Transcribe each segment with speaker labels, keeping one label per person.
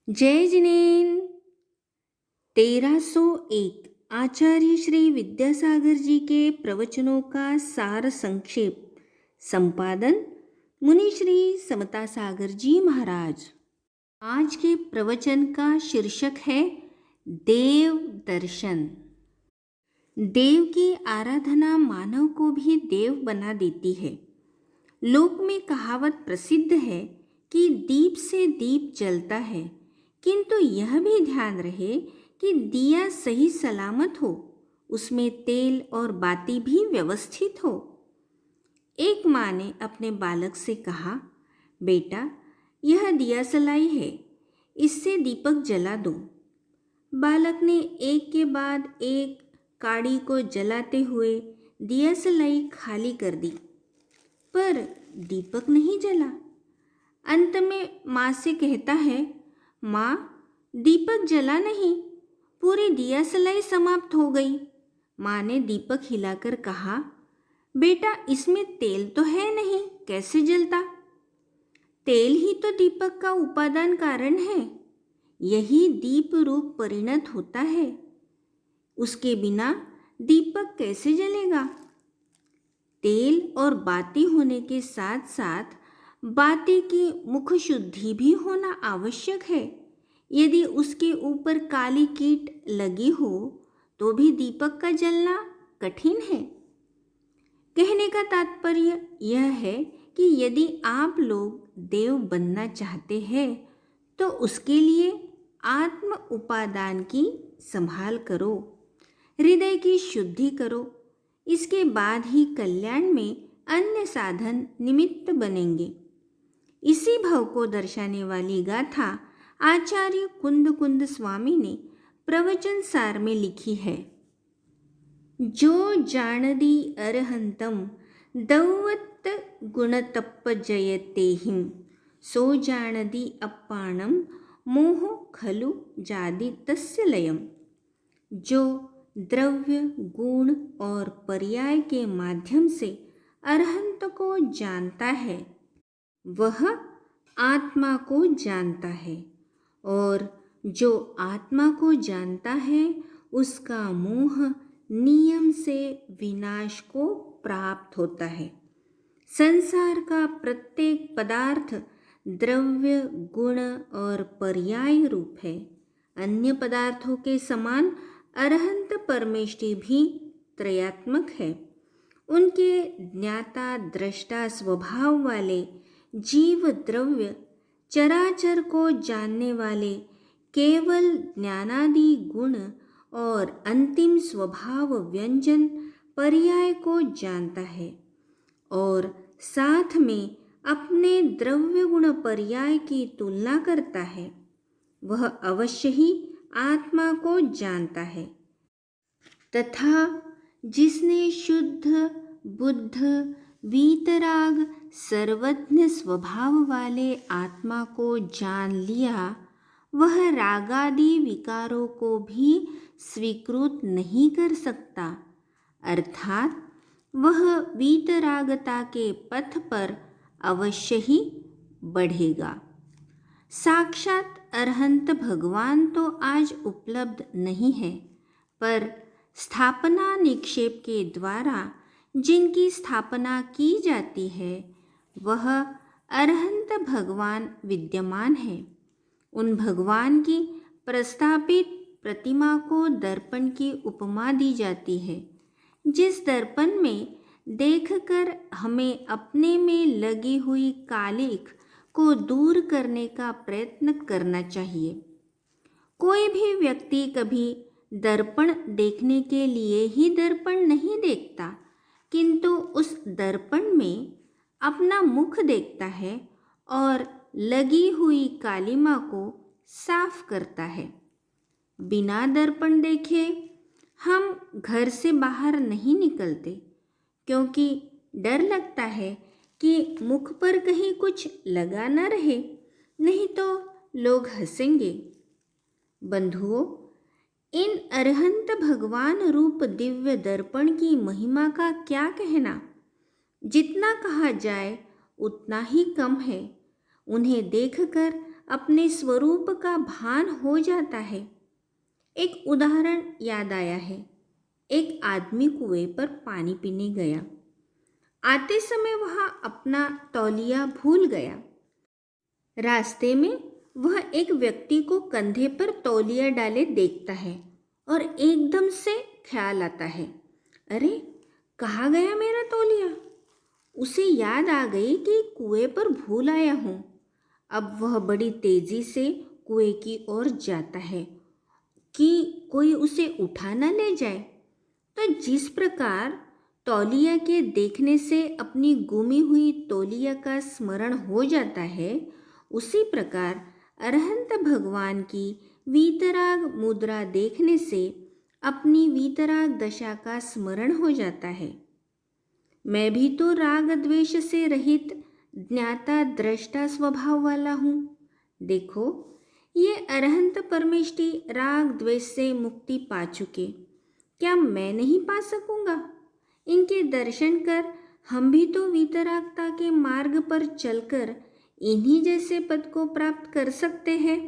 Speaker 1: जय जिनेन। 1301 आचार्य श्री विद्यासागर जी के प्रवचनों का सार संक्षेप, संपादन मुनि श्री समता सागर जी महाराज। आज के प्रवचन का शीर्षक है देव दर्शन। देव की आराधना मानव को भी देव बना देती है। लोक में कहावत प्रसिद्ध है कि दीप से दीप जलता है, किंतु यह भी ध्यान रहे कि दिया सही सलामत हो, उसमें तेल और बाती भी व्यवस्थित हो। एक माँ ने अपने बालक से कहा, बेटा यह दिया सलाई है, इससे दीपक जला दो। बालक ने एक के बाद एक काड़ी को जलाते हुए दिया सलाई खाली कर दी, पर दीपक नहीं जला। अंत में माँ से कहता है, माँ दीपक जला नहीं, पूरी दिया सलाई समाप्त हो गई। माँ ने दीपक हिलाकर कहा, बेटा इसमें तेल तो है नहीं, कैसे जलता? तेल ही तो दीपक का उपादान कारण है, यही दीप रूप परिणत होता है, उसके बिना दीपक कैसे जलेगा? तेल और बाती होने के साथ साथ बाती की मुख शुद्धि भी होना आवश्यक है। यदि उसके ऊपर काली कीट लगी हो तो भी दीपक का जलना कठिन है। कहने का तात्पर्य यह है कि यदि आप लोग देव बनना चाहते हैं तो उसके लिए आत्म उपादान की संभाल करो, हृदय की शुद्धि करो। इसके बाद ही कल्याण में अन्य साधन निमित्त बनेंगे। इसी भाव को दर्शाने वाली गाथा आचार्य कुंद कुंद स्वामी ने प्रवचन सार में लिखी है। जो जानदी अरहंतम दौवत गुणतप्प जयतेहिम, सो जानदी अप्पाणम मोह खलु जादि तस्य लयम। जो द्रव्य गुण और पर्याय के माध्यम से अरहंत को जानता है वह आत्मा को जानता है, और जो आत्मा को जानता है उसका मोह नियम से विनाश को प्राप्त होता है। संसार का प्रत्येक पदार्थ द्रव्य गुण और पर्याय रूप है। अन्य पदार्थों के समान अरहंत परमेष्टि भी त्रयात्मक है। उनके ज्ञाता दृष्टा स्वभाव वाले जीव द्रव्य चराचर को जानने वाले केवल ज्ञानादि गुण और अंतिम स्वभाव व्यंजन पर्याय को जानता है, और साथ में अपने द्रव्य गुण पर्याय की तुलना करता है। वह अवश्य ही आत्मा को जानता है। तथा जिसने शुद्ध बुद्ध वीतराग सर्वज्ञ स्वभाव वाले आत्मा को जान लिया, वह रागादि विकारों को भी स्वीकृत नहीं कर सकता, अर्थात वह वीतरागता के पथ पर अवश्य ही बढ़ेगा। साक्षात अरहंत भगवान तो आज उपलब्ध नहीं है, पर स्थापना निक्षेप के द्वारा जिनकी स्थापना की जाती है वह अरहंत भगवान विद्यमान है। उन भगवान की प्रस्थापित प्रतिमा को दर्पण की उपमा दी जाती है, जिस दर्पण में देखकर हमें अपने में लगी हुई कालिख को दूर करने का प्रयत्न करना चाहिए। कोई भी व्यक्ति कभी दर्पण देखने के लिए ही दर्पण नहीं देखता, किंतु उस दर्पण में अपना मुख देखता है और लगी हुई कालिमा को साफ करता है। बिना दर्पण देखे हम घर से बाहर नहीं निकलते, क्योंकि डर लगता है कि मुख पर कहीं कुछ लगा न रहे, नहीं तो लोग हंसेंगे। बंधुओं, इन अरहंत भगवान रूप दिव्य दर्पण की महिमा का क्या कहना। जितना कहा जाए उतना ही कम है। उन्हें देखकर अपने स्वरूप का भान हो जाता है। एक उदाहरण याद आया है। एक आदमी कुएं पर पानी पीने गया। आते समय वह अपना तौलिया भूल गया। रास्ते में वह एक व्यक्ति को कंधे पर तौलिया डाले देखता है और एकदम से ख्याल आता है, अरे कहाँ गया मेरा तौलिया। उसे याद आ गई कि कुएं पर भूल आया हूँ। अब वह बड़ी तेजी से कुएं की ओर जाता है कि कोई उसे उठा न ले जाए। तो जिस प्रकार तौलिया के देखने से अपनी गुमी हुई तौलिया का स्मरण हो जाता है, उसी प्रकार अरहंत भगवान की वीतराग मुद्रा देखने से अपनी वीतराग दशा का स्मरण हो जाता है। मैं भी तो राग द्वेष से रहित ज्ञाता दृष्टा स्वभाव वाला हूँ। देखो, ये अरहंत परमेष्टि राग द्वेष से मुक्ति पा चुके, क्या मैं नहीं पा सकूंगा? इनके दर्शन कर हम भी तो वीतरागता के मार्ग पर चलकर इन्हीं जैसे पद को प्राप्त कर सकते हैं।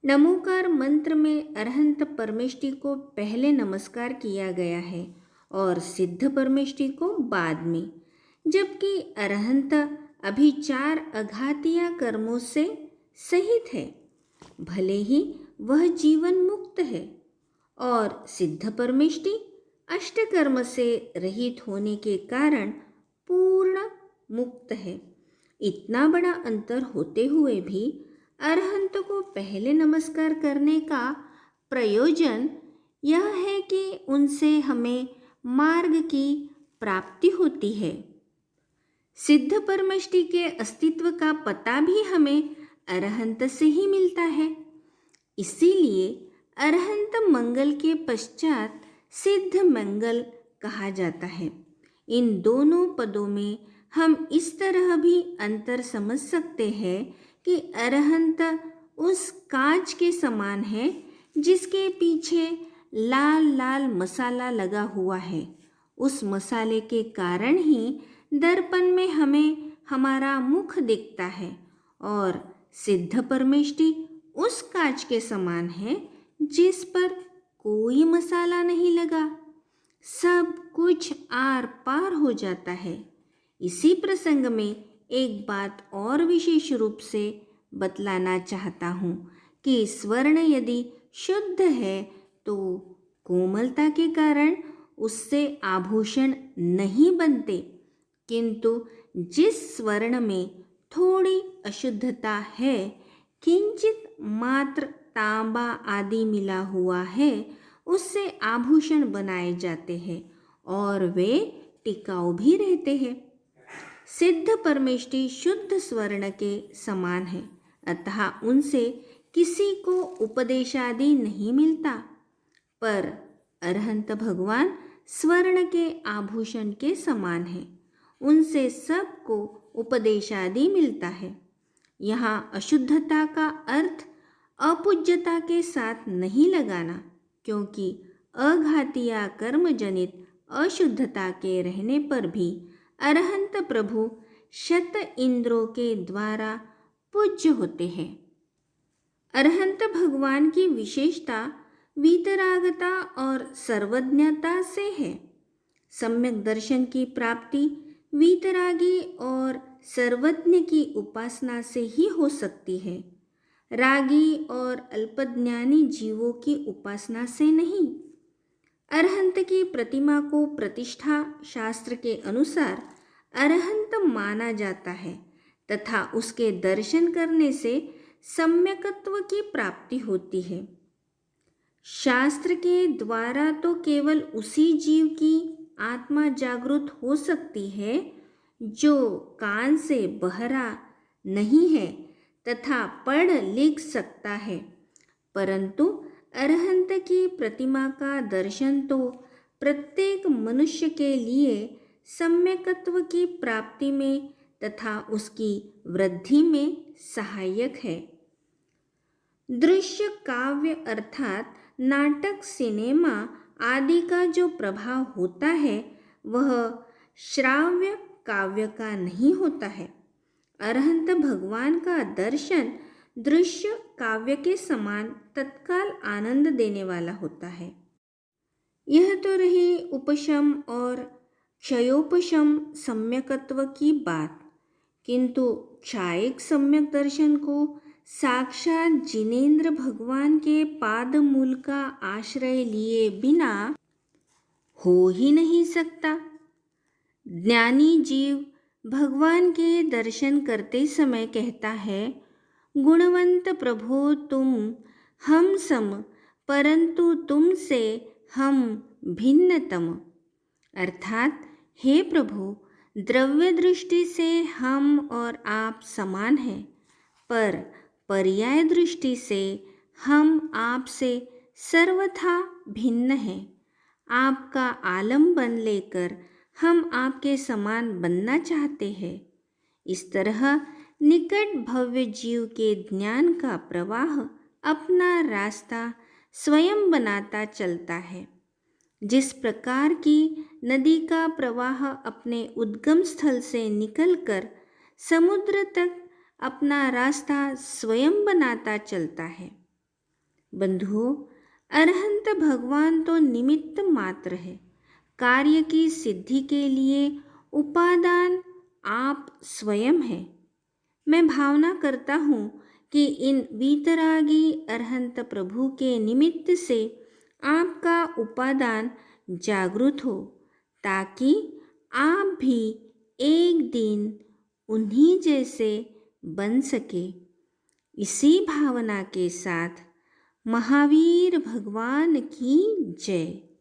Speaker 1: नमोकार मंत्र में अरहंत परमेष्टि को पहले नमस्कार किया गया है और सिद्ध परमेष्टि को बाद में, जबकि अरहंत अभी 4 अघातीय कर्मों से सहित है। भले ही वह जीवन मुक्त है और सिद्ध परमेष्टि अष्टकर्म से रहित होने के कारण पूर्ण मुक्त है। इतना बड़ा अंतर होते हुए भी अरहंत को पहले नमस्कार करने का प्रयोजन यह है कि उनसे हमें मार्ग की प्राप्ति होती है। सिद्ध परमेष्टि के अस्तित्व का पता भी हमें अरहंत से ही मिलता है। इसीलिए अरहंत मंगल के पश्चात सिद्ध मंगल कहा जाता है। इन दोनों पदों में हम इस तरह भी अंतर समझ सकते हैं कि अरहंत उस कांच के समान है जिसके पीछे लाल लाल मसाला लगा हुआ है। उस मसाले के कारण ही दर्पण में हमें हमारा मुख दिखता है, और सिद्ध परमेष्टि उस कांच के समान है जिस पर कोई मसाला नहीं लगा, सब कुछ आर पार हो जाता है। इसी प्रसंग में एक बात और विशेष रूप से बतलाना चाहता हूँ कि स्वर्ण यदि शुद्ध है तो कोमलता के कारण उससे आभूषण नहीं बनते, किंतु जिस स्वर्ण में थोड़ी अशुद्धता है, किंचित मात्र तांबा आदि मिला हुआ है, उससे आभूषण बनाए जाते हैं और वे टिकाऊ भी रहते हैं। सिद्ध परमेष्टि शुद्ध स्वर्ण के समान है, अतः उनसे किसी को उपदेशादि नहीं मिलता, पर अरहंत भगवान स्वर्ण के आभूषण के समान है, उनसे सबको उपदेशादि मिलता है। यहाँ अशुद्धता का अर्थ अपूज्यता के साथ नहीं लगाना, क्योंकि अघातीय कर्म जनित अशुद्धता के रहने पर भी अरहंत प्रभु शत इंद्रों के द्वारा पूज्य होते हैं। अरहंत भगवान की विशेषता वीतरागता और सर्वज्ञता से है। सम्यक दर्शन की प्राप्ति वीतरागी और सर्वज्ञ की उपासना से ही हो सकती है, रागी और अल्पज्ञानी जीवों की उपासना से नहीं। अरहंत की प्रतिमा को प्रतिष्ठा शास्त्र के अनुसार अरहंत माना जाता है तथा उसके दर्शन करने से सम्यकत्व की प्राप्ति होती है। शास्त्र के द्वारा तो केवल उसी जीव की आत्मा जागृत हो सकती है जो कान से बहरा नहीं है तथा पढ़ लिख सकता है, परंतु अरहंत की प्रतिमा का दर्शन तो प्रत्येक मनुष्य के लिए सम्यकत्व की प्राप्ति में तथा उसकी वृद्धि में सहायक है। दृश्य काव्य अर्थात नाटक, सिनेमा आदि का जो प्रभाव होता है वह श्राव्य काव्य का नहीं होता है। अरहंत भगवान का दर्शन दृश्य काव्य के समान तत्काल आनंद देने वाला होता है। यह तो रही उपशम और क्षयोपशम सम्यकत्व की बात, किंतु क्षायिक सम्यक दर्शन को साक्षात जिनेन्द्र भगवान के पाद मूल का आश्रय लिए बिना हो ही नहीं सकता। ज्ञानी जीव भगवान के दर्शन करते समय कहता है, गुणवंत प्रभो तुम हम सम, परंतु तुमसे हम भिन्नतम। अर्थात हे प्रभु, द्रव्य दृष्टि से हम और आप समान हैं, पर पर्याय दृष्टि से हम आपसे सर्वथा भिन्न हैं। आपका आलम्बन लेकर हम आपके समान बनना चाहते हैं। इस तरह निकट भव्य जीव के ज्ञान का प्रवाह अपना रास्ता स्वयं बनाता चलता है। जिस प्रकार की नदी का प्रवाह अपने उद्गम स्थल से निकलकर समुद्र तक अपना रास्ता स्वयं बनाता चलता है। बंधुओं, अरहंत भगवान तो निमित्त मात्र है। कार्य की सिद्धि के लिए उपादान आप स्वयं हैं। मैं भावना करता हूँ कि इन वीतरागी अरहंत प्रभु के निमित्त से आपका उपादान जागृत हो, ताकि आप भी एक दिन उन्हीं जैसे बन सके। इसी भावना के साथ महावीर भगवान की जय।